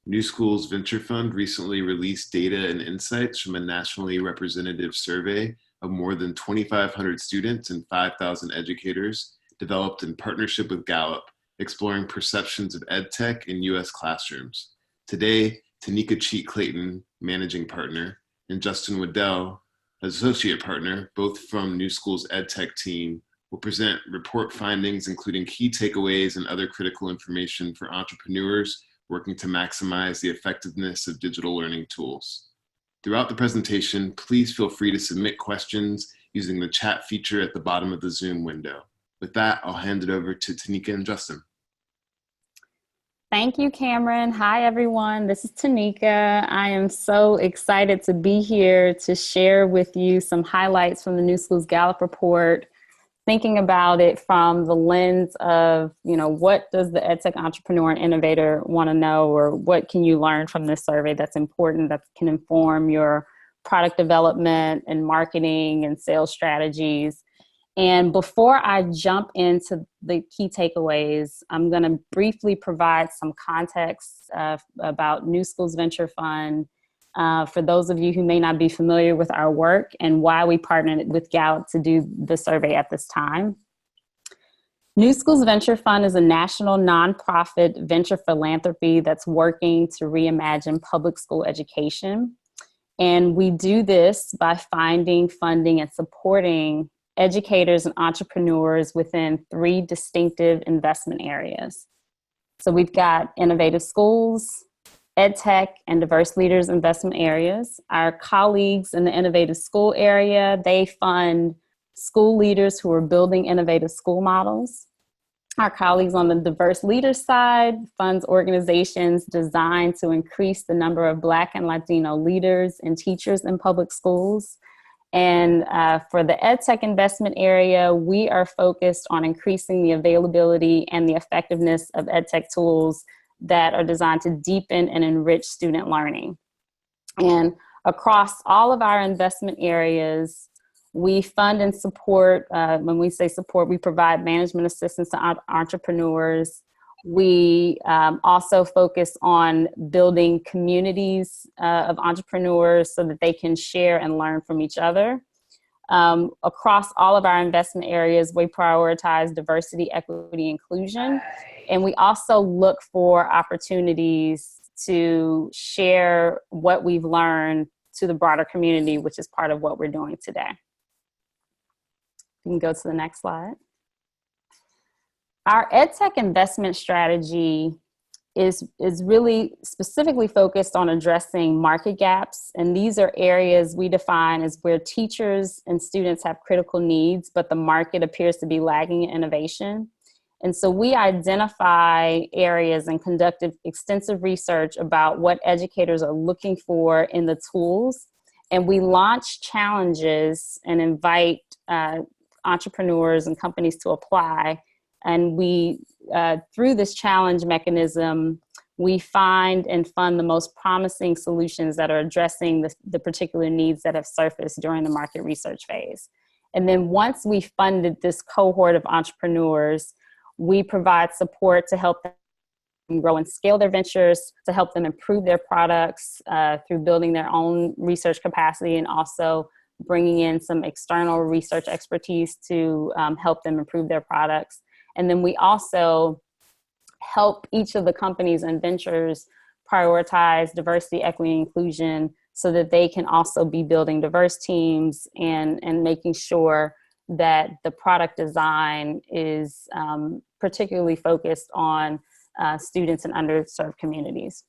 NewSchools Venture Fund recently released data and insights from a nationally representative survey of more than 2,500 students and 5,000 educators developed in partnership with Gallup, exploring perceptions of ed tech in U.S. classrooms. Today, Tanika Cheat-Clayton, managing partner, and Justin Waddell, associate partner, both from NewSchools Ed Tech team, will present report findings, including key takeaways and other critical information for entrepreneurs working to maximize the effectiveness of digital learning tools. Throughout the presentation, please feel free to submit questions using the chat feature at the bottom of the Zoom window. With that, I'll hand it over to Tanika and Justin. Thank you, Cameron. Hi, everyone. This is Tanika. I am so excited to be here to share with you some highlights from the NewSchools-Gallup report, thinking about it from the lens of, what does the EdTech entrepreneur and innovator want to know, or what can you learn from this survey that's important, that can inform your product development and marketing and sales strategies. And before I jump into the key takeaways, I'm going to briefly provide some context about NewSchools Venture Fund for those of you who may not be familiar with our work and why we partnered with Gallup to do the survey at this time. NewSchools Venture Fund is a national nonprofit venture philanthropy that's working to reimagine public school education. And we do this by finding, funding, and supporting educators and entrepreneurs within 3 distinctive investment areas. So we've got innovative schools, ed tech, and diverse leaders investment areas. Our colleagues in the innovative school area, they fund school leaders who are building innovative school models. Our colleagues on the diverse leaders side funds organizations designed to increase the number of Black and Latino leaders and teachers in public schools. And for the EdTech investment area, we are focused on increasing the availability and the effectiveness of EdTech tools that are designed to deepen and enrich student learning. And across all of our investment areas, we fund and support, when we say support, we provide management assistance to entrepreneurs. We also focus on building communities of entrepreneurs so that they can share and learn from each other. Across all of our investment areas, we prioritize diversity, equity, inclusion. And we also look for opportunities to share what we've learned to the broader community, which is part of what we're doing today. You can go to the next slide. Our EdTech investment strategy is really specifically focused on addressing market gaps. And these are areas we define as where teachers and students have critical needs, but the market appears to be lagging in innovation. And so we identify areas and conduct extensive research about what educators are looking for in the tools. And we launch challenges and invite entrepreneurs and companies to apply. And we, through this challenge mechanism, we find and fund the most promising solutions that are addressing the particular needs that have surfaced during the market research phase. And then once we funded this cohort of entrepreneurs, we provide support to help them grow and scale their ventures, to help them improve their products through building their own research capacity, and also bringing in some external research expertise to help them improve their products. And then we also help each of the companies and ventures prioritize diversity, equity, and inclusion so that they can also be building diverse teams and making sure that the product design is particularly focused on students in underserved communities.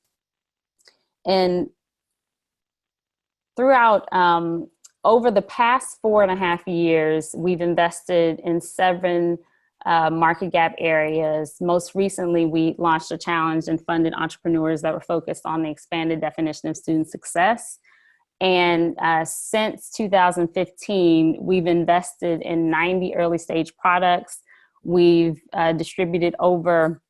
And throughout, over the past 4.5 years, we've invested in 7 market gap areas. Most recently, we launched a challenge and funded entrepreneurs that were focused on the expanded definition of student success. And since 2015, we've invested in 90 early stage products. We've distributed over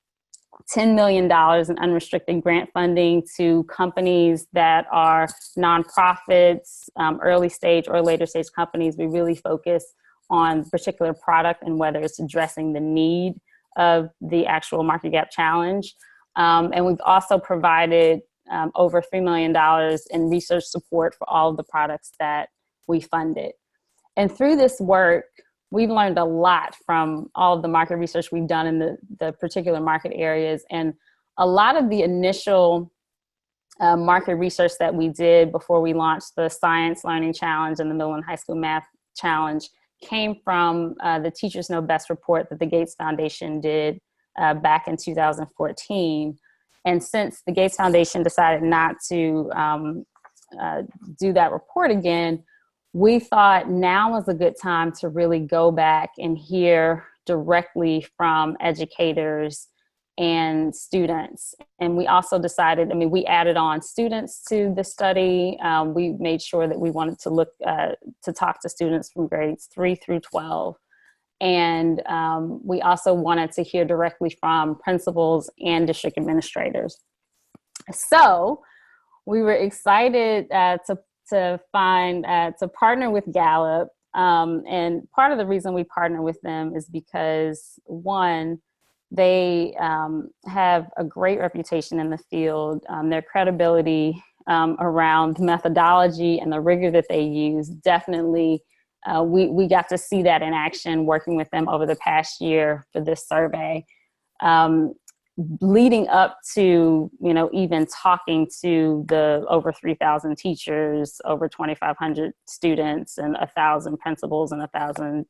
$10 million in unrestricted grant funding to companies that are nonprofits, early stage or later stage companies. We really focus on particular product and whether it's addressing the need of the actual market gap challenge. And we've also provided over $3 million in research support for all of the products that we funded. And through this work, we've learned a lot from all of the market research we've done in the particular market areas. And a lot of the initial market research that we did before we launched the Science Learning Challenge and the Middle and High School Math Challenge came from the Teachers Know Best report that the Gates Foundation did back in 2014. And since the Gates Foundation decided not to do that report again, we thought now was a good time to really go back and hear directly from educators and students. And we also decided, we added on students to the study. We made sure that we wanted to look to talk to students from grades 3 through 12. And we also wanted to hear directly from principals and district administrators. So we were excited to partner with Gallup. And part of the reason we partner with them is because, one, they have a great reputation in the field. Their credibility around methodology and the rigor that they use, definitely, we got to see that in action working with them over the past year for this survey. Leading up to, even talking to the over 3,000 teachers, over 2,500 students, and 1,000 principals and 1,000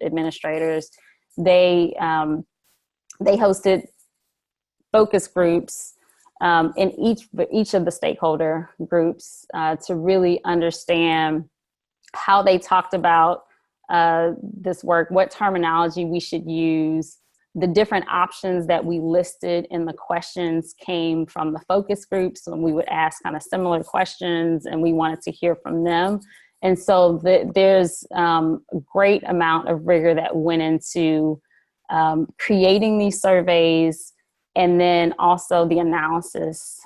administrators, they hosted focus groups in each of the stakeholder groups to really understand how they talked about this work, what terminology we should use. The different options that we listed in the questions came from the focus groups, and we would ask kind of similar questions, and we wanted to hear from them. And so there's a great amount of rigor that went into creating these surveys, and then also the analysis.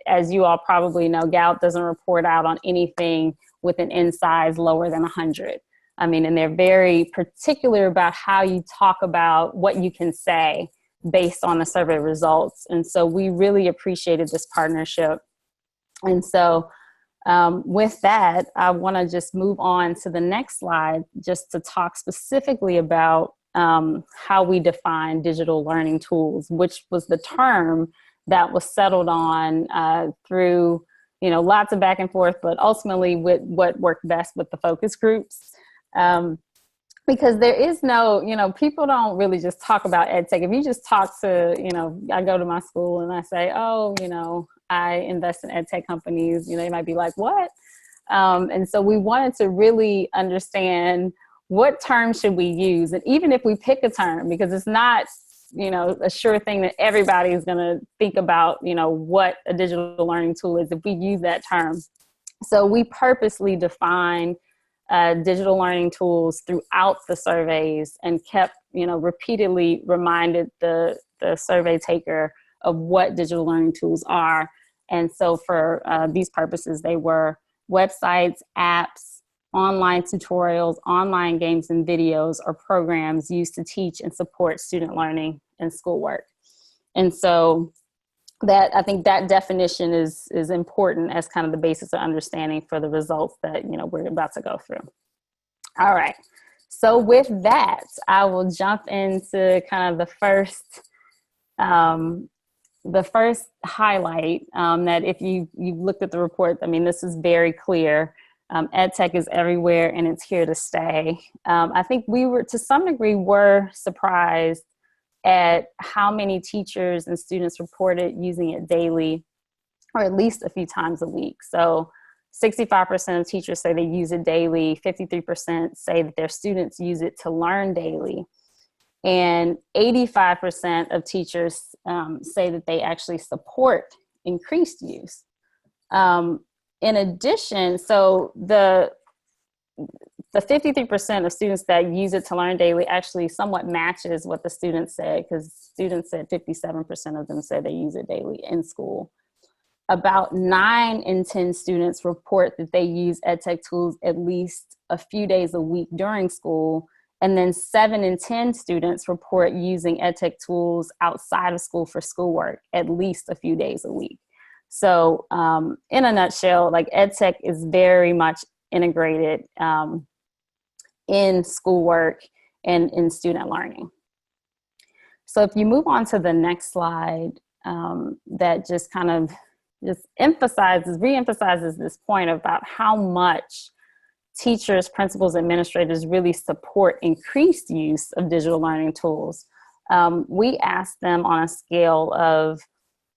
As you all probably know, Gallup doesn't report out on anything with an N size lower than 100. And they're very particular about how you talk about what you can say based on the survey results. And so we really appreciated this partnership. And so with that, I want to just move on to the next slide, just to talk specifically about how we define digital learning tools, which was the term that was settled on through, lots of back and forth, but ultimately with what worked best with the focus groups. Because there is no, people don't really just talk about ed tech. If you just talk to, I go to my school and I say, I invest in ed tech companies, they might be like, what? And so we wanted to really understand what term should we use? And even if we pick a term, because it's not, a sure thing that everybody is going to think about, what a digital learning tool is if we use that term. So we purposely defined digital learning tools throughout the surveys and kept, repeatedly reminded the survey taker of what digital learning tools are. And so for these purposes, they were websites, apps, online tutorials, online games and videos, or programs used to teach and support student learning and schoolwork. And so I think that definition is important as kind of the basis of understanding for the results that, we're about to go through. All right. So with that, I will jump into kind of the first highlight that if you've looked at the report, this is very clear. Ed tech is everywhere and it's here to stay. I think we were, to some degree, were surprised at how many teachers and students reported using it daily, or at least a few times a week. So 65% of teachers say they use it daily, 53% say that their students use it to learn daily, and 85% of teachers say that they actually support increased use. In addition, so the 53% of students that use it to learn daily actually somewhat matches what the students said, because students said 57% of them said they use it daily in school. About 9 in 10 students report that they use ed tech tools at least a few days a week during school. And then 7 in 10 students report using ed tech tools outside of school for schoolwork at least a few days a week. So in a nutshell, like ed tech is very much integrated in schoolwork and in student learning. So if you move on to the next slide, that just kind of reemphasizes this point about how much teachers, principals, administrators really support increased use of digital learning tools. We asked them on a scale of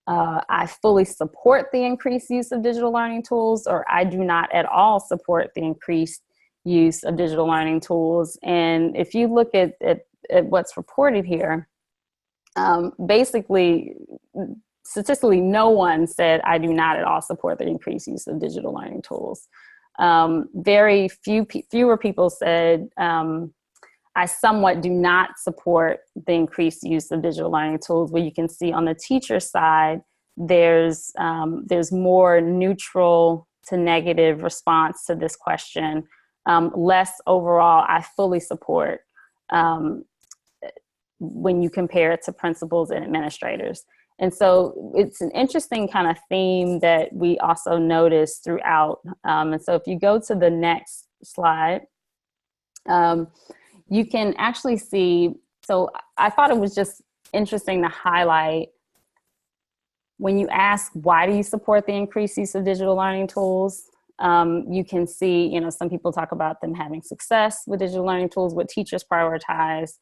I fully support the increased use of digital learning tools, or I do not at all support the increased use of digital learning tools. And if you look at what's reported here, basically, statistically, no one said, I do not at all support the increased use of digital learning tools. Very fewer people said, I somewhat do not support the increased use of digital learning tools. Where you can see on the teacher side, there's more neutral to negative response to this question. Less overall, I fully support, when you compare it to principals and administrators. And so it's an interesting kind of theme that we also noticed throughout. And so if you go to the next slide, you can actually see, so I thought it was just interesting to highlight when you ask, why do you support the increased use of digital learning tools? You can see, some people talk about them having success with digital learning tools, what teachers prioritize.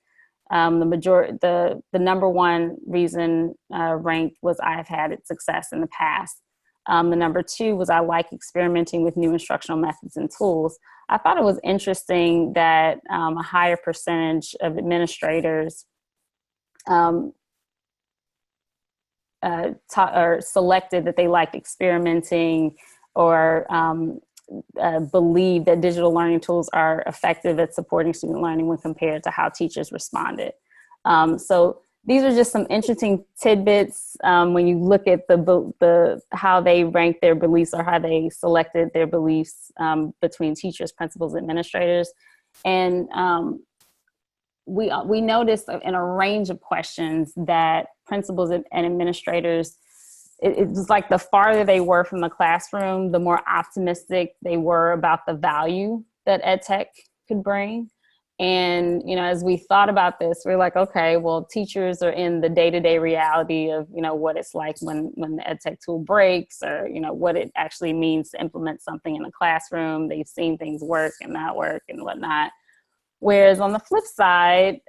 The number one reason ranked was I've had success in the past. The number two was I like experimenting with new instructional methods and tools. I thought it was interesting that a higher percentage of administrators or selected that they liked experimenting or believe that digital learning tools are effective at supporting student learning when compared to how teachers responded. So these are just some interesting tidbits when you look at how they ranked their beliefs or how they selected their beliefs between teachers, principals, administrators. And we noticed in a range of questions that principals and administrators, it was like the farther they were from the classroom, the more optimistic they were about the value that ed tech could bring. And, as we thought about this, we're like, okay, well, teachers are in the day-to-day reality of, what it's like when the ed tech tool breaks, or, what it actually means to implement something in a classroom. They've seen things work and not work and whatnot. Whereas on the flip side,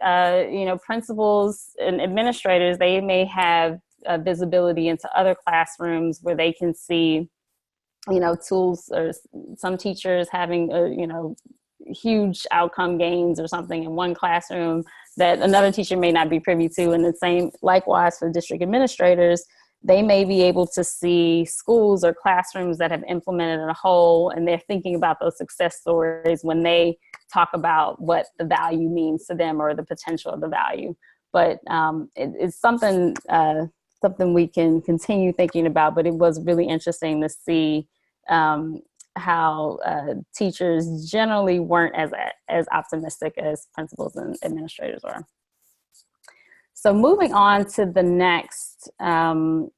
principals and administrators, they may have visibility into other classrooms where they can see, tools, or some teachers having, huge outcome gains or something in one classroom that another teacher may not be privy to. And the same, likewise, for district administrators, they may be able to see schools or classrooms that have implemented a whole, and they're thinking about those success stories when they talk about what the value means to them or the potential of the value. But it's something we can continue thinking about, but it was really interesting to see how teachers generally weren't as optimistic as principals and administrators were. So moving on to the next takeaway,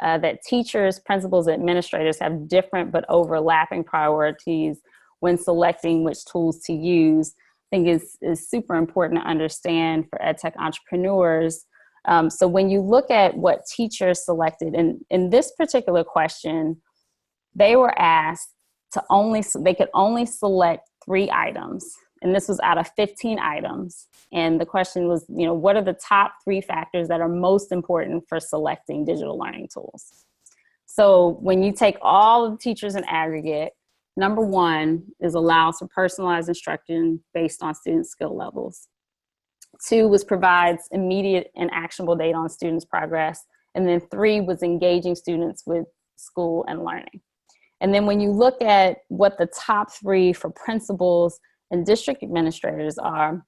that teachers, principals, and administrators have different but overlapping priorities when selecting which tools to use, I think is super important to understand for ed tech entrepreneurs. So when you look at what teachers selected, in this particular question, they were asked they could only select 3 items. And this was out of 15 items. And the question was, what are the top 3 factors that are most important for selecting digital learning tools? So when you take all of the teachers in aggregate, number 1 is allows for personalized instruction based on student skill levels. 2 was provides immediate and actionable data on students' progress. And then 3 was engaging students with school and learning. And then when you look at what the top 3 for principals and district administrators are,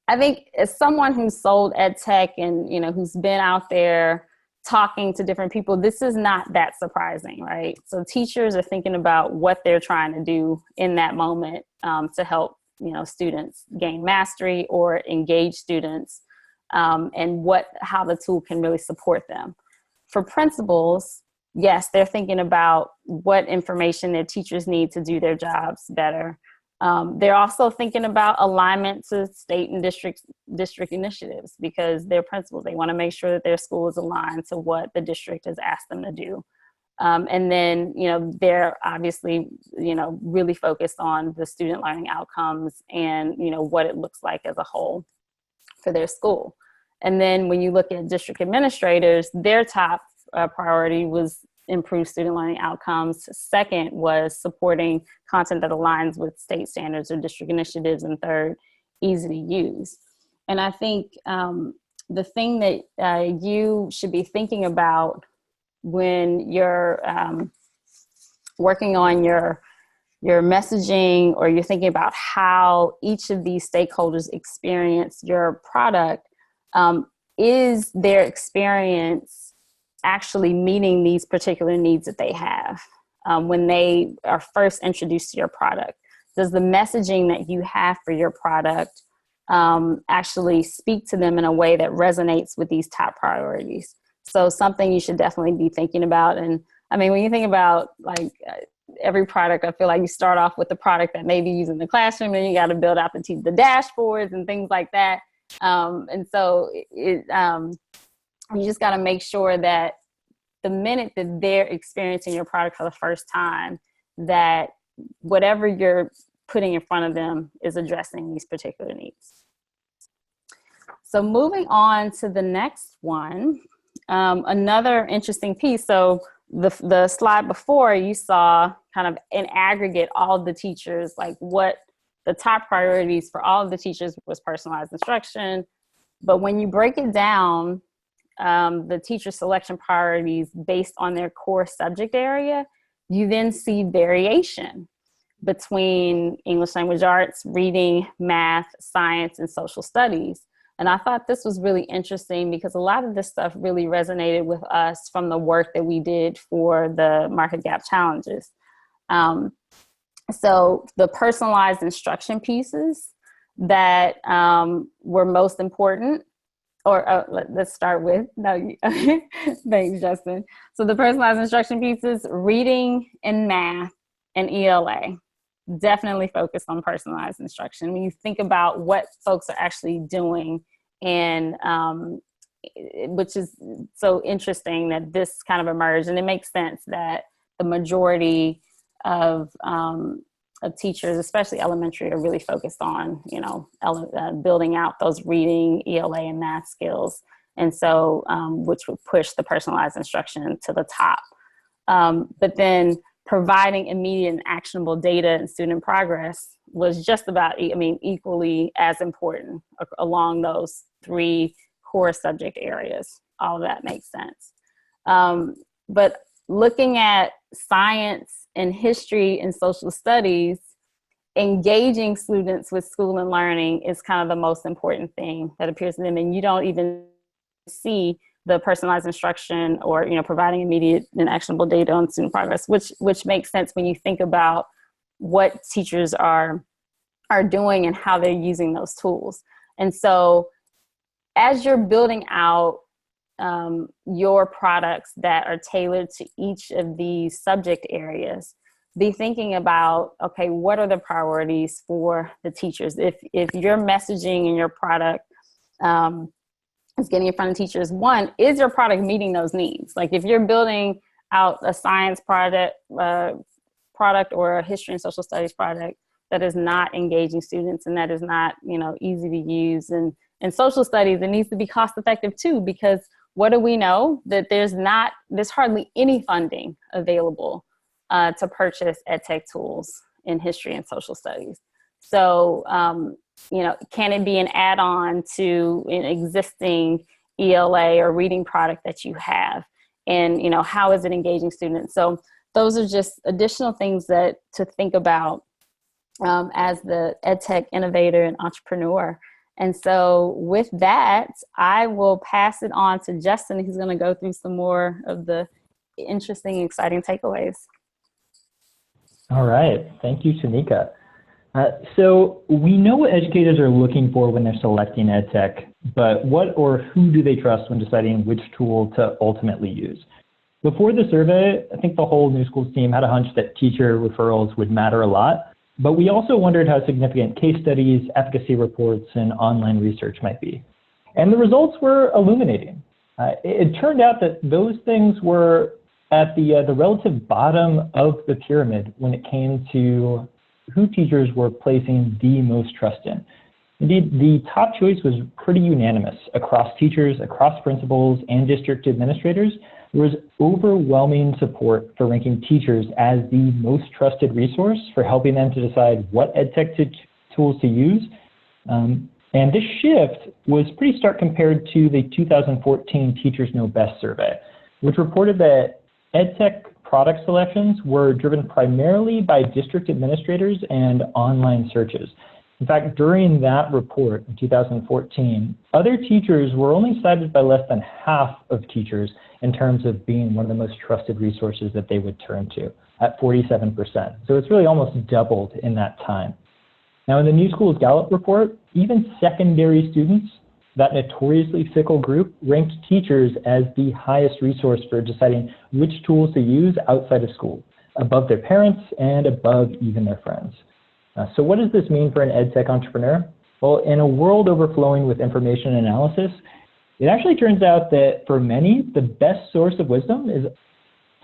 I think as someone who's sold ed tech and, who's been out there talking to different people, this is not that surprising, right? So teachers are thinking about what they're trying to do in that moment to help, students gain mastery or engage students, and how the tool can really support them. for principals, yes, they're thinking about what information their teachers need to do their jobs better. They're also thinking about alignment to state and district initiatives, because they're principals. They want to make sure that their school is aligned to what the district has asked them to do. And then, they're obviously, really focused on the student learning outcomes and, what it looks like as a whole for their school. And then when you look at district administrators, their top priority was improve student learning outcomes. Second was supporting content that aligns with state standards or district initiatives. And third, easy to use. And I think the thing that you should be thinking about when you're working on your messaging, or you're thinking about how each of these stakeholders experience your product, is their experience actually meeting these particular needs that they have when they are first introduced to your product? Does the messaging that you have for your product actually speak to them in a way that resonates with these top priorities? So something you should definitely be thinking about. And I mean, when you think about every product, I feel like you start off with the product that may be used in the classroom, and you got to build out the dashboards and things like that. And so you just got to make sure that the minute that they're experiencing your product for the first time, that whatever you're putting in front of them is addressing these particular needs. So moving on to the next one, another interesting piece. So the slide before, you saw kind of in aggregate all the teachers, like what the top priorities for all of the teachers was personalized instruction. But when you break it down, the teacher selection priorities based on their core subject area, you then see variation between English language arts, reading, math, science, and social studies. And I thought this was really interesting because a lot of this stuff really resonated with us from the work that we did for the Market Gap Challenges. So the personalized instruction pieces that were most important, or let's start with, thanks, Justin. So the personalized instruction pieces, reading and math and ELA, definitely focused on personalized instruction. When you think about what folks are actually doing, and which is so interesting that this kind of emerged, and it makes sense that the majority of teachers, especially elementary, are really focused on, building out those reading, ELA, and math skills. And so, which would push the personalized instruction to the top. But then providing immediate and actionable data and student progress was just about, equally as important along those three core subject areas. All of that makes sense. But looking at science and history and social studies, engaging students with school and learning is kind of the most important thing that appears to them. And you don't even see the personalized instruction or, providing immediate and actionable data on student progress, which makes sense when you think about what teachers are doing and how they're using those tools. And so as you're building out your products that are tailored to each of these subject areas, be thinking about, okay, what are the priorities for the teachers? If your messaging and your product is getting in front of teachers, one, is your product meeting those needs? Like if you're building out a science product or a history and social studies product that is not engaging students and that is not, easy to use, and social studies, it needs to be cost effective too, because what do we know? That there's hardly any funding available to purchase ed tech tools in history and social studies. So, can it be an add-on to an existing ELA or reading product that you have? And, how is it engaging students? So those are just additional things to think about as the ed tech innovator and entrepreneur. And so with that, I will pass it on to Justin, who's going to go through some more of the interesting, exciting takeaways. All right. Thank you, Tanika. So we know what educators are looking for when they're selecting ed tech, but what or who do they trust when deciding which tool to ultimately use? Before the survey, I think the whole New Schools team had a hunch that teacher referrals would matter a lot, but we also wondered how significant case studies, efficacy reports, and online research might be. And the results were illuminating. It turned out that those things were at the relative bottom of the pyramid when it came to who teachers were placing the most trust in. Indeed, the top choice was pretty unanimous across teachers, across principals, and district administrators. There was overwhelming support for ranking teachers as the most trusted resource for helping them to decide what ed tech tools to use. And this shift was pretty stark compared to the 2014 Teachers Know Best survey, which reported that ed tech product selections were driven primarily by district administrators and online searches. In fact, during that report in 2014, other teachers were only cited by less than half of teachers in terms of being one of the most trusted resources that they would turn to, at 47%. So it's really almost doubled in that time. Now in the NewSchools-Gallup report, even secondary students, that notoriously fickle group, ranked teachers as the highest resource for deciding which tools to use outside of school, above their parents and above even their friends. So what does this mean for an ed tech entrepreneur? Well, in a world overflowing with information analysis, it actually turns out that for many, the best source of wisdom is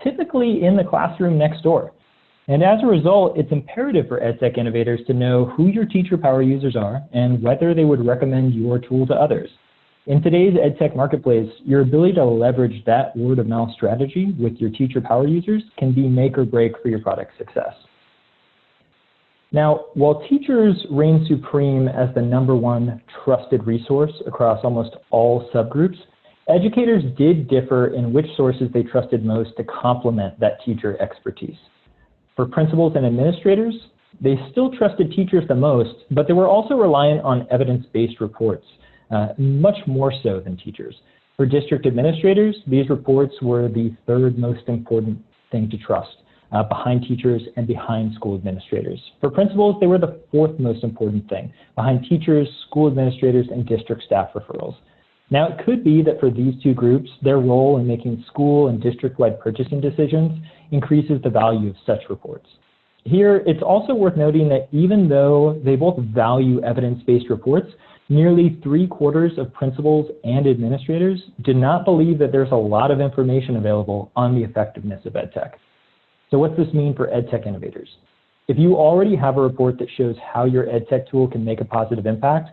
typically in the classroom next door. And as a result, it's imperative for ed tech innovators to know who your teacher power users are and whether they would recommend your tool to others. In today's ed tech marketplace, your ability to leverage that word of mouth strategy with your teacher power users can be make or break for your product's success. Now, while teachers reign supreme as the #1 trusted resource across almost all subgroups, educators did differ in which sources they trusted most to complement that teacher expertise. For principals and administrators, they still trusted teachers the most, but they were also reliant on evidence-based reports, much more so than teachers. For district administrators, these reports were the third most important thing to trust, behind teachers and behind school administrators. For principals, they were the fourth most important thing, behind teachers, school administrators, and district staff referrals. Now, it could be that for these two groups, their role in making school and district-wide purchasing decisions increases the value of such reports. Here, it's also worth noting that even though they both value evidence-based reports, nearly 3/4 of principals and administrators do not believe that there's a lot of information available on the effectiveness of ed tech. So what's this mean for ed tech innovators? If you already have a report that shows how your ed tech tool can make a positive impact,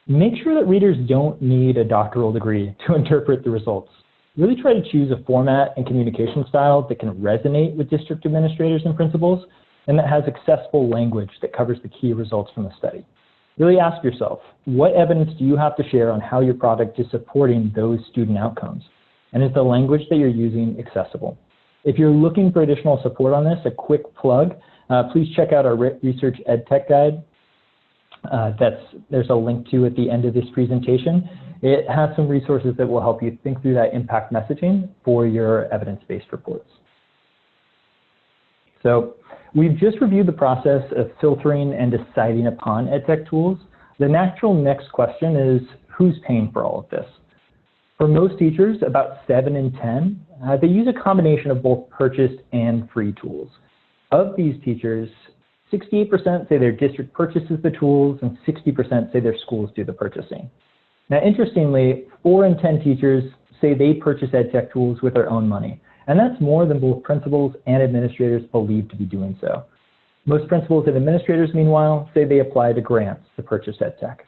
make sure that readers don't need a doctoral degree to interpret the results. Really try to choose a format and communication style that can resonate with district administrators and principals, and that has accessible language that covers the key results from the study. Really ask yourself, what evidence do you have to share on how your product is supporting those student outcomes? And is the language that you're using accessible? If you're looking for additional support on this, a quick plug, please check out our Research Ed Tech Guide. There's a link to at the end of this presentation. It has some resources that will help you think through that impact messaging for your evidence-based reports. So we've just reviewed the process of filtering and deciding upon ed tech tools. The natural next question is, who's paying for all of this? For most teachers, about 7 in 10, they use a combination of both purchased and free tools. Of these teachers, 68% say their district purchases the tools, and 60% say their schools do the purchasing. Now, interestingly, 4 in 10 teachers say they purchase ed tech tools with their own money, and that's more than both principals and administrators believe to be doing so. Most principals and administrators, meanwhile, say they apply to grants to purchase ed tech.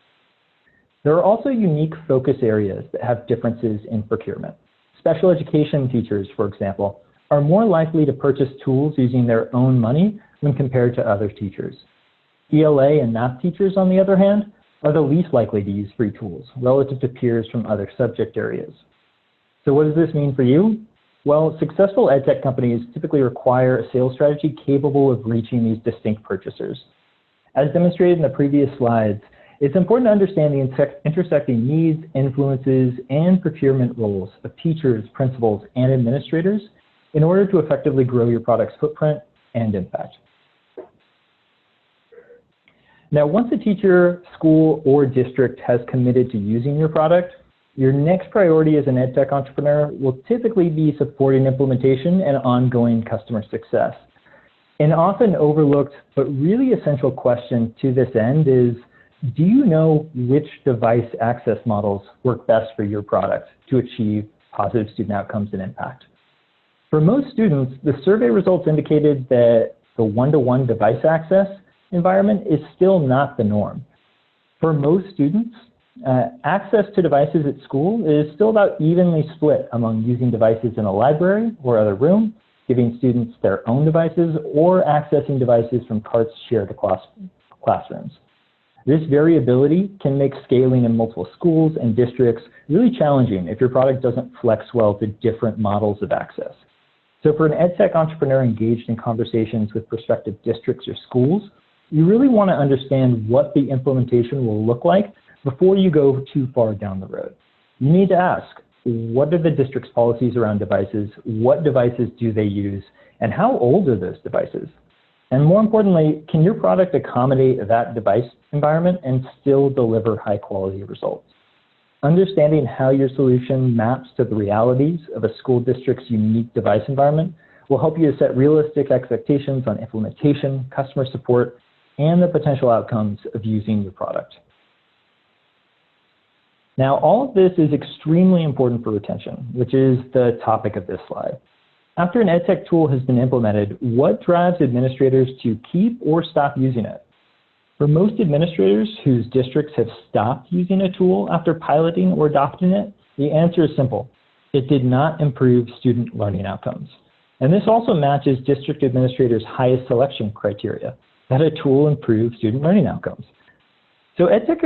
There are also unique focus areas that have differences in procurement. Special education teachers, for example, are more likely to purchase tools using their own money when compared to other teachers. ELA and math teachers, on the other hand, are the least likely to use free tools relative to peers from other subject areas. So what does this mean for you? Well, successful ed tech companies typically require a sales strategy capable of reaching these distinct purchasers. As demonstrated in the previous slides, it's important to understand the intersecting needs, influences, and procurement roles of teachers, principals, and administrators in order to effectively grow your product's footprint and impact. Now, once a teacher, school, or district has committed to using your product, your next priority as an ed tech entrepreneur will typically be supporting implementation and ongoing customer success. An often overlooked but really essential question to this end is, do you know which device access models work best for your product to achieve positive student outcomes and impact? For most students, the survey results indicated that the one-to-one device access environment is still not the norm. For most students, access to devices at school is still about evenly split among using devices in a library or other room, giving students their own devices, or accessing devices from carts shared across classrooms. This variability can make scaling in multiple schools and districts really challenging if your product doesn't flex well to different models of access. So for an ed tech entrepreneur engaged in conversations with prospective districts or schools, you really want to understand what the implementation will look like before you go too far down the road. You need to ask, what are the district's policies around devices? What devices do they use? And how old are those devices? And more importantly, can your product accommodate that device environment and still deliver high quality results? Understanding how your solution maps to the realities of a school district's unique device environment will help you to set realistic expectations on implementation, customer support, and the potential outcomes of using your product. Now, all of this is extremely important for retention, which is the topic of this slide. After an ed tech tool has been implemented, what drives administrators to keep or stop using it? For most administrators whose districts have stopped using a tool after piloting or adopting it, the answer is simple. It did not improve student learning outcomes. And this also matches district administrators' highest selection criteria, that a tool improves student learning outcomes. So ed tech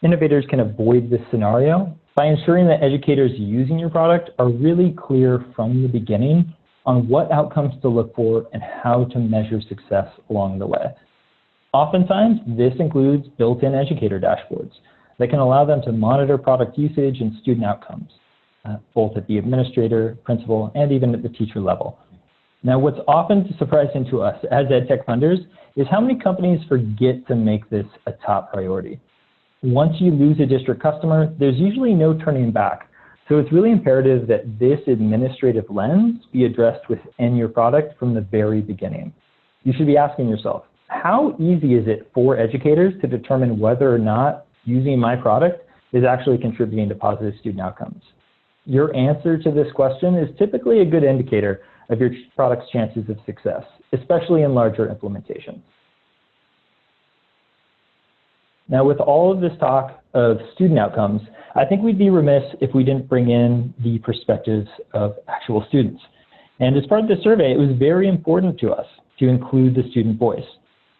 innovators can avoid this scenario by ensuring that educators using your product are really clear from the beginning on what outcomes to look for and how to measure success along the way. Oftentimes, this includes built-in educator dashboards that can allow them to monitor product usage and student outcomes, both at the administrator, principal, and even at the teacher level. Now, what's often surprising to us as ed tech funders is how many companies forget to make this a top priority. Once you lose a district customer, there's usually no turning back. So it's really imperative that this administrative lens be addressed within your product from the very beginning. You should be asking yourself, how easy is it for educators to determine whether or not using my product is actually contributing to positive student outcomes? Your answer to this question is typically a good indicator of your product's chances of success, especially in larger implementations. Now, with all of this talk of student outcomes, I think we'd be remiss if we didn't bring in the perspectives of actual students. And as part of the survey, it was very important to us to include the student voice.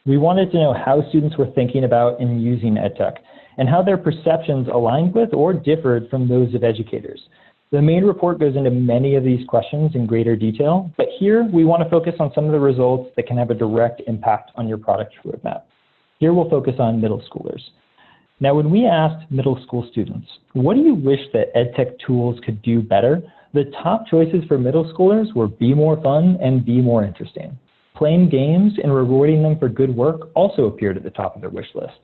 We wanted to know how students were thinking about and using ed tech, and how their perceptions aligned with or differed from those of educators. The main report goes into many of these questions in greater detail, but here we want to focus on some of the results that can have a direct impact on your product roadmap. Here we'll focus on middle schoolers. Now, when we asked middle school students, what do you wish that ed tech tools could do better? The top choices for middle schoolers were be more fun and be more interesting. Playing games and rewarding them for good work also appeared at the top of their wish list.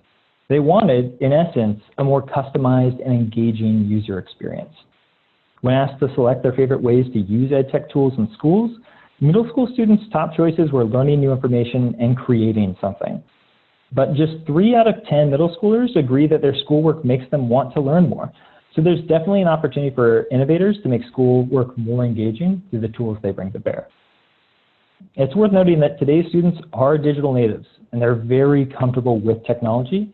They wanted, in essence, a more customized and engaging user experience. When asked to select their favorite ways to use ed tech tools in schools, middle school students' top choices were learning new information and creating something. But just 3 out of 10 middle schoolers agree that their schoolwork makes them want to learn more. So there's definitely an opportunity for innovators to make schoolwork more engaging through the tools they bring to bear. It's worth noting that today's students are digital natives, and they're very comfortable with technology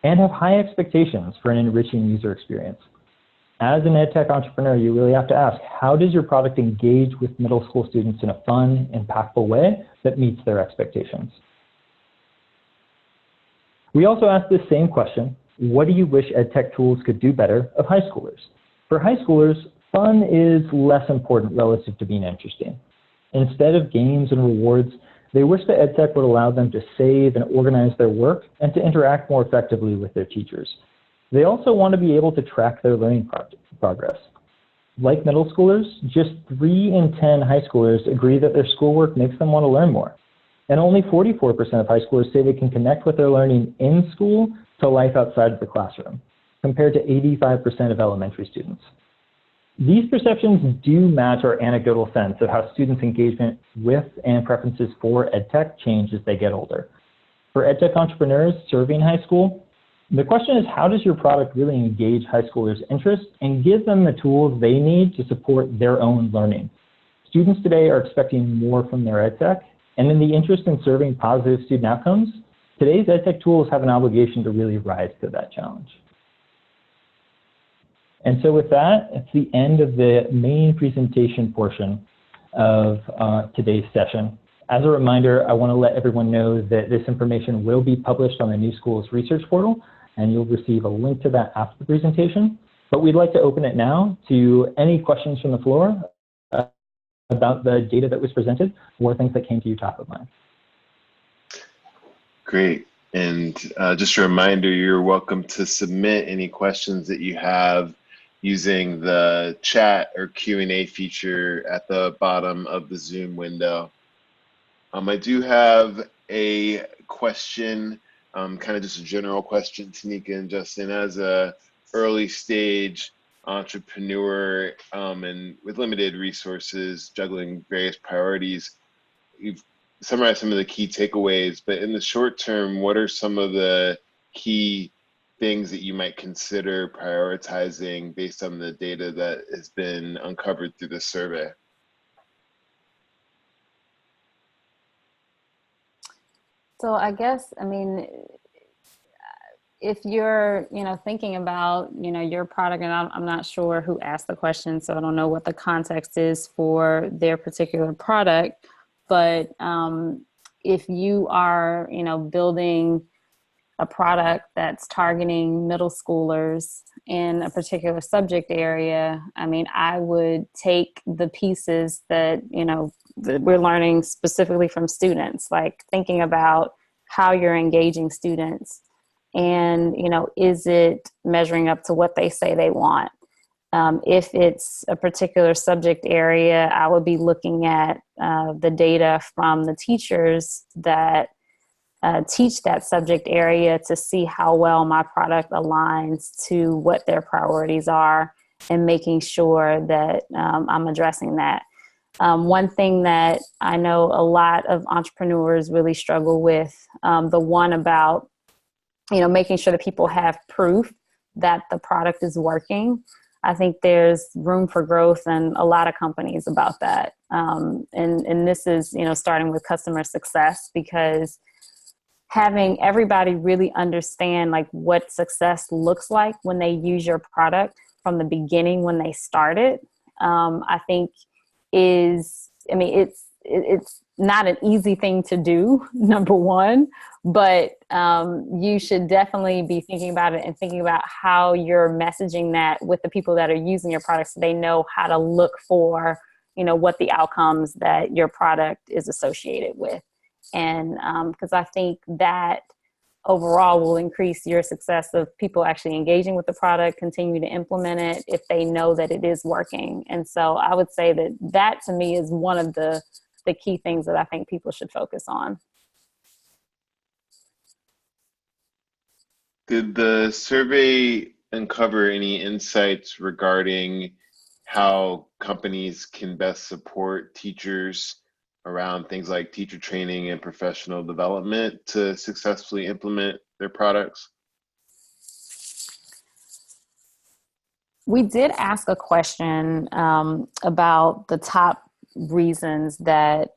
and have high expectations for an enriching user experience. As an ed tech entrepreneur, you really have to ask, how does your product engage with middle school students in a fun, impactful way that meets their expectations? We also asked this same question, what do you wish ed tech tools could do better, of high schoolers? For high schoolers, fun is less important relative to being interesting. Instead of games and rewards, they wish that ed tech would allow them to save and organize their work and to interact more effectively with their teachers. They also want to be able to track their learning progress. Like middle schoolers, just 3 in 10 high schoolers agree that their schoolwork makes them want to learn more. And only 44% of high schoolers say they can connect with their learning in school to life outside of the classroom, compared to 85% of elementary students. These perceptions do match our anecdotal sense of how students' engagement with and preferences for EdTech change as they get older. For EdTech entrepreneurs serving high school, the question is, how does your product really engage high schoolers' interests and give them the tools they need to support their own learning? Students today are expecting more from their EdTech, and in the interest in serving positive student outcomes, today's EdTech tools have an obligation to really rise to that challenge. And so with that, it's the end of the main presentation portion of today's session. As a reminder, I want to let everyone know that this information will be published on the New Schools research portal, and you'll receive a link to that after the presentation. But we'd like to open it now to any questions from the floor about the data that was presented or things that came to you top of mind. Great. And just a reminder, you're welcome to submit any questions that you have using the chat or Q&A feature at the bottom of the Zoom window. I do have a question, kind of just a general question, Tanika and Justin. As a early stage entrepreneur and with limited resources, juggling various priorities, you've summarized some of the key takeaways, but in the short term, what are some of the key things that you might consider prioritizing based on the data that has been uncovered through this survey? So I guess, I mean, if you're, thinking about, your product, and I'm not sure who asked the question, so I don't know what the context is for their particular product, but if you are, building a product that's targeting middle schoolers in a particular subject area, I mean, I would take the pieces that, that we're learning specifically from students, like thinking about how you're engaging students and, is it measuring up to what they say they want? If it's a particular subject area, I would be looking at the data from the teachers that teach that subject area to see how well my product aligns to what their priorities are and making sure that I'm addressing that. One thing that I know a lot of entrepreneurs really struggle with, the one about, making sure that people have proof that the product is working. I think there's room for growth in a lot of companies about that. And this is, starting with customer success, because having everybody really understand like what success looks like when they use your product from the beginning when they start it, I think it's not an easy thing to do, number one, but you should definitely be thinking about it and thinking about how you're messaging that with the people that are using your product so they know how to look for, what the outcomes that your product is associated with. And because I think that overall will increase your success of people actually engaging with the product, continue to implement it if they know that it is working. And so I would say that to me is one of the key things that I think people should focus on. Did the survey uncover any insights regarding how companies can best support teachers around things like teacher training and professional development to successfully implement their products? We did ask a question about the top reasons that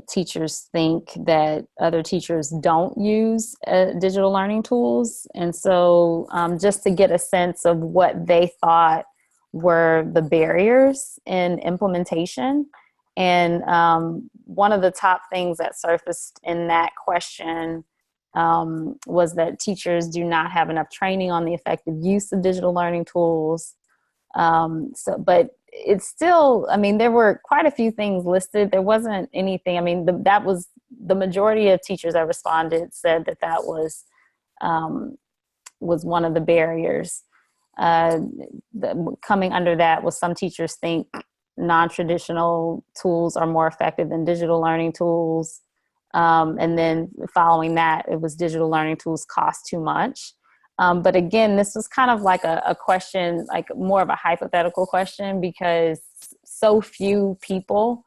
teachers think that other teachers don't use digital learning tools. And so just to get a sense of what they thought were the barriers in implementation. And one of the top things that surfaced in that question was that teachers do not have enough training on the effective use of digital learning tools. But it's still, I mean, there were quite a few things listed. There wasn't anything, I mean, that was the majority of teachers that responded said that was one of the barriers. Coming under that was some teachers think non-traditional tools are more effective than digital learning tools. And then following that, it was digital learning tools cost too much. But again, this was kind of like a question, like more of a hypothetical question, because so few people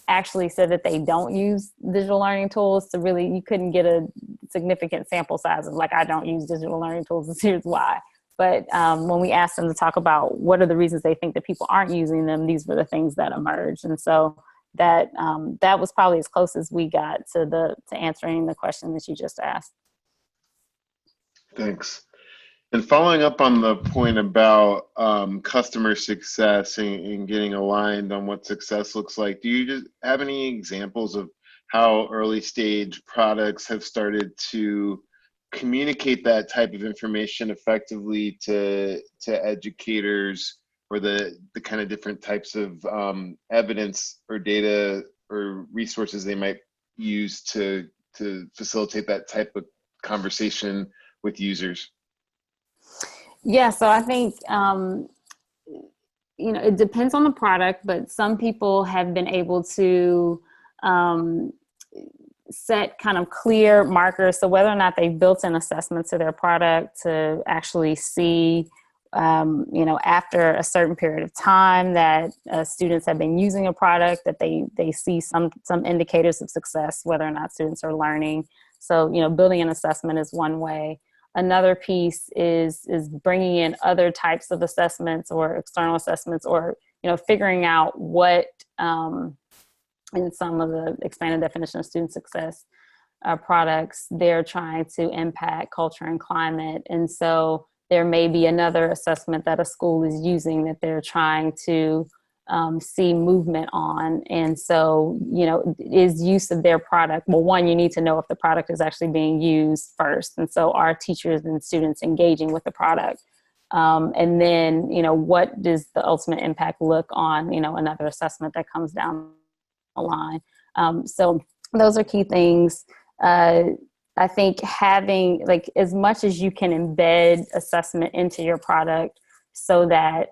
actually said that they don't use digital learning tools to really, you couldn't get a significant sample size of like, I don't use digital learning tools and here's why. But when we asked them to talk about what are the reasons they think that people aren't using them, these were the things that emerged. And so that was probably as close as we got to answering the question that you just asked. Thanks. And following up on the point about customer success and getting aligned on what success looks like, do you just have any examples of how early stage products have started to communicate that type of information effectively to educators, or the kind of different types of evidence or data or resources they might use to facilitate that type of conversation with users? Yeah, so I think, it depends on the product, but some people have been able to set kind of clear markers. So whether or not they've built in assessments to their product to actually see, after a certain period of time that students have been using a product, that they see some indicators of success, whether or not students are learning. So, building an assessment is one way. Another piece is bringing in other types of assessments or external assessments, or, figuring out what, in some of the expanded definition of student success products, they're trying to impact culture and climate. And so there may be another assessment that a school is using that they're trying to see movement on. And so, is use of their product. Well, one, you need to know if the product is actually being used first. And so are teachers and students engaging with the product? And then, what does the ultimate impact look on, another assessment that comes down the line? So those are key things. I think having, like, as much as you can embed assessment into your product, so that,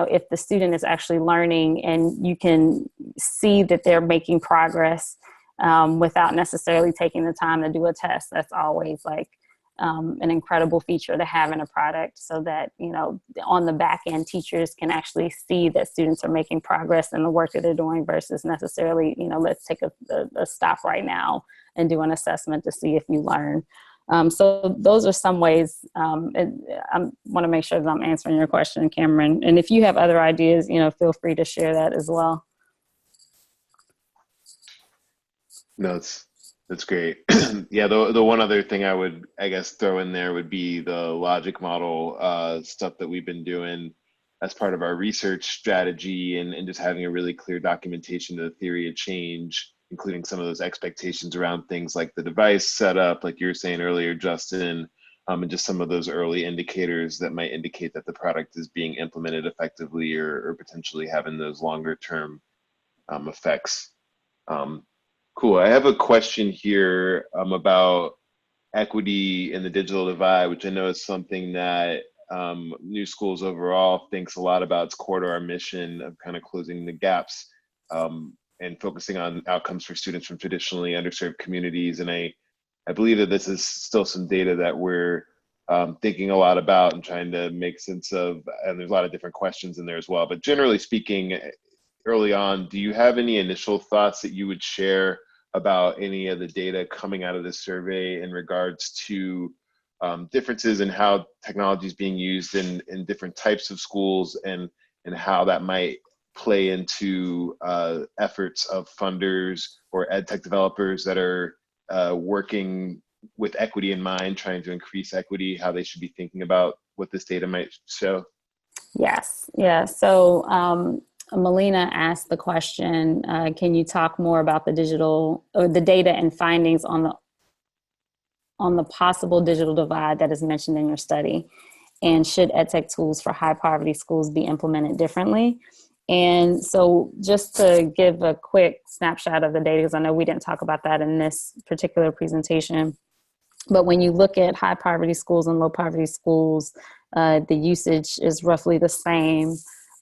if the student is actually learning and you can see that they're making progress without necessarily taking the time to do a test, that's always like an incredible feature to have in a product, so that, on the back end, teachers can actually see that students are making progress in the work that they're doing versus necessarily, let's take a stop right now and do an assessment to see if you learn. So those are some ways. I want to make sure that I'm answering your question, Cameron. And if you have other ideas, feel free to share that as well. No, that's great. Yeah, the one other thing I would, I guess, throw in there would be the logic model stuff that we've been doing as part of our research strategy, and just having a really clear documentation of the theory of change, including some of those expectations around things like the device setup, like you were saying earlier, Justin, and just some of those early indicators that might indicate that the product is being implemented effectively, or potentially having those longer term effects. Cool. I have a question here about equity in the digital divide, which I know is something that New Schools overall thinks a lot about. It's core to our mission of kind of closing the gaps and focusing on outcomes for students from traditionally underserved communities. And I believe that this is still some data that we're thinking a lot about and trying to make sense of, and there's a lot of different questions in there as well. But generally speaking, early on, do you have any initial thoughts that you would share about any of the data coming out of this survey in regards to differences in how technology is being used in different types of schools, and how that might play into efforts of funders or ed tech developers that are working with equity in mind, trying to increase equity, how they should be thinking about what this data might show? Yes. Yeah. So Melina asked the question, can you talk more about the digital, or the data and findings on the possible digital divide that is mentioned in your study? And should ed tech tools for high poverty schools be implemented differently? And so just to give a quick snapshot of the data, because I know we didn't talk about that in this particular presentation, but when you look at high poverty schools and low poverty schools, the usage is roughly the same.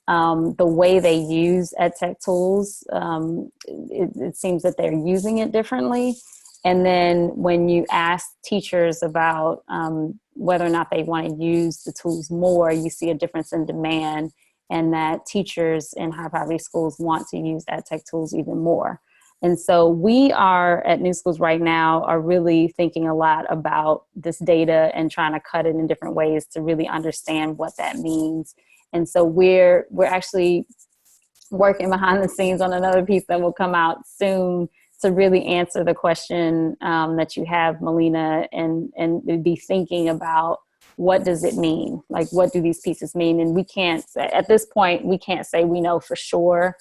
the way they use ed tech tools, it seems that they're using it differently. And then when you ask teachers about whether or not they want to use the tools more, you see a difference in demand, and that teachers in high poverty schools want to use ed tech tools even more. And so we are at New Schools right now are really thinking a lot about this data and trying to cut it in different ways to really understand what that means. And so we're actually working behind the scenes on another piece that will come out soon to really answer the question that you have, Melina, and be thinking about what does it mean? Like, what do these pieces mean? And we can't, at this point, we can't say we know for sure.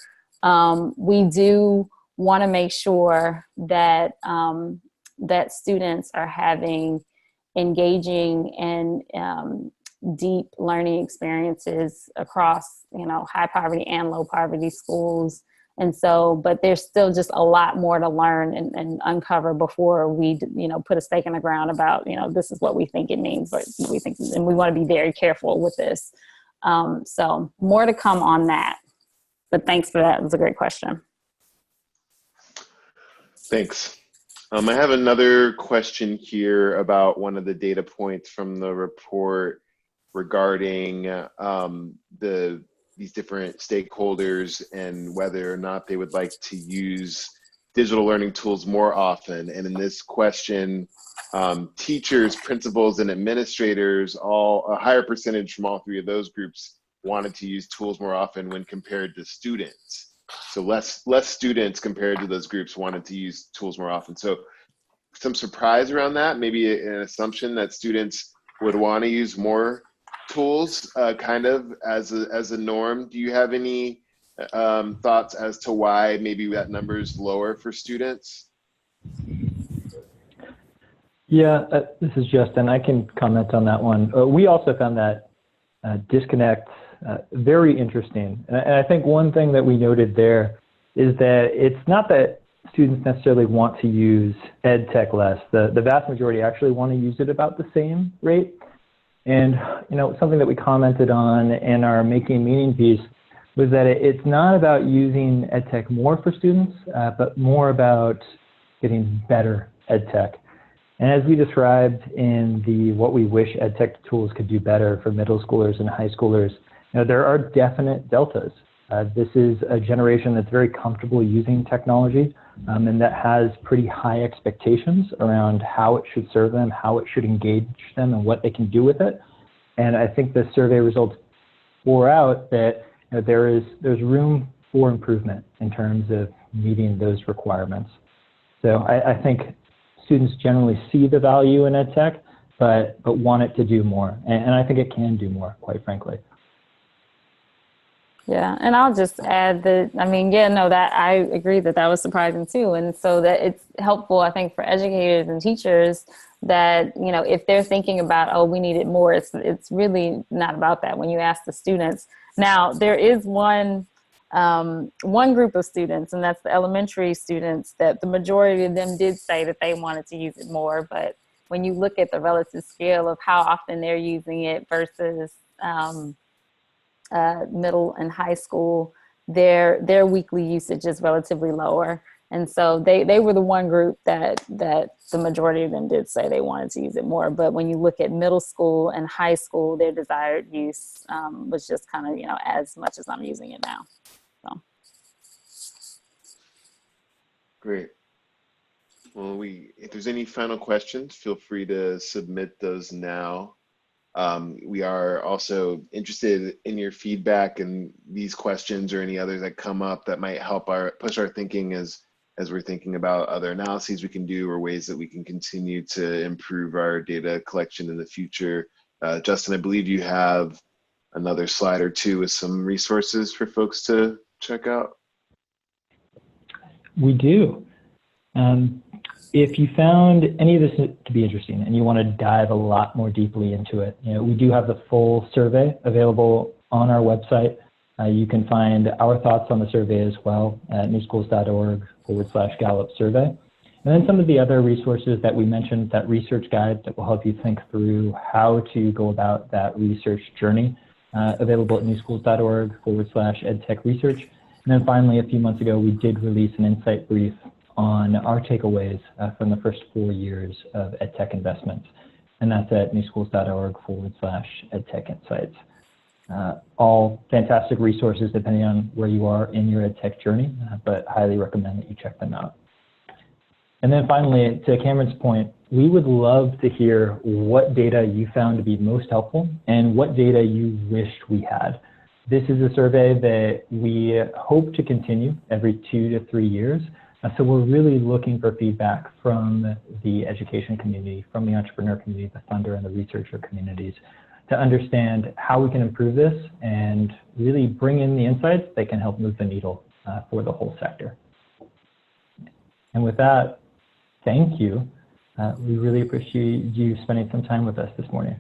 We do want to make sure that that students are having engaging and deep learning experiences across, high poverty and low poverty schools. And so, but there's still just a lot more to learn and uncover before we, put a stake in the ground about, this is what we think it means, but we think, and we want to be very careful with this. So more to come on that. But thanks for that. It was a great question. Thanks. I have another question here about one of the data points from the report regarding these different stakeholders and whether or not they would like to use digital learning tools more often. And in this question, teachers, principals, and administrators, a higher percentage from all three of those groups wanted to use tools more often when compared to students. So less students compared to those groups wanted to use tools more often. So some surprise around that, maybe an assumption that students would want to use more tools kind of as a norm. Do you have any thoughts as to why maybe that number is lower for students? Yeah, this is Justin. I can comment on that one. We also found that disconnect very interesting. And I think one thing that we noted there is that it's not that students necessarily want to use ed tech less. The vast majority actually want to use it about the same rate. And something that we commented on in our Making Meaning piece was that it's not about using ed tech more for students, but more about getting better ed tech. And as we described in the What We Wish ed tech tools could do better for middle schoolers and high schoolers, there are definite deltas. This is a generation that's very comfortable using technology and that has pretty high expectations around how it should serve them, how it should engage them, and what they can do with it. And I think the survey results bore out that there's room for improvement in terms of meeting those requirements. So I think students generally see the value in ed tech, but want it to do more. And I think it can do more, quite frankly. Yeah, and I'll just add that, that I agree that was surprising too. And so that it's helpful, I think, for educators and teachers that, if they're thinking about, oh, we need it more, it's really not about that when you ask the students. Now, there is one group of students, and that's the elementary students, that the majority of them did say that they wanted to use it more. But when you look at the relative scale of how often they're using it versus middle and high school, their weekly usage is relatively lower. And so they were the one group that the majority of them did say they wanted to use it more. But when you look at middle school and high school, their desired use was just kind of, as much as I'm using it now. So. Great. Well, if there's any final questions, feel free to submit those now. We are also interested in your feedback and these questions or any others that come up that might help push our thinking as we're thinking about other analyses we can do or ways that we can continue to improve our data collection in the future. Justin, I believe you have another slide or two with some resources for folks to check out. We do. If you found any of this to be interesting and you want to dive a lot more deeply into it, we do have the full survey available on our website. You can find our thoughts on the survey as well at newschools.org/Gallup survey. And then some of the other resources that we mentioned, that research guide that will help you think through how to go about that research journey. available at newschools.org/edtech research. And then finally, a few months ago, we did release an insight brief on our takeaways from the first 4 years of EdTech investments. And that's at newschools.org/edtech insights. All fantastic resources depending on where you are in your EdTech journey, but highly recommend that you check them out. And then finally, to Cameron's point, we would love to hear what data you found to be most helpful and what data you wished we had. This is a survey that we hope to continue every 2 to 3 years. So we're really looking for feedback from the education community, from the entrepreneur community, the funder and the researcher communities to understand how we can improve this and really bring in the insights that can help move the needle for the whole sector. And with that, thank you. We really appreciate you spending some time with us this morning.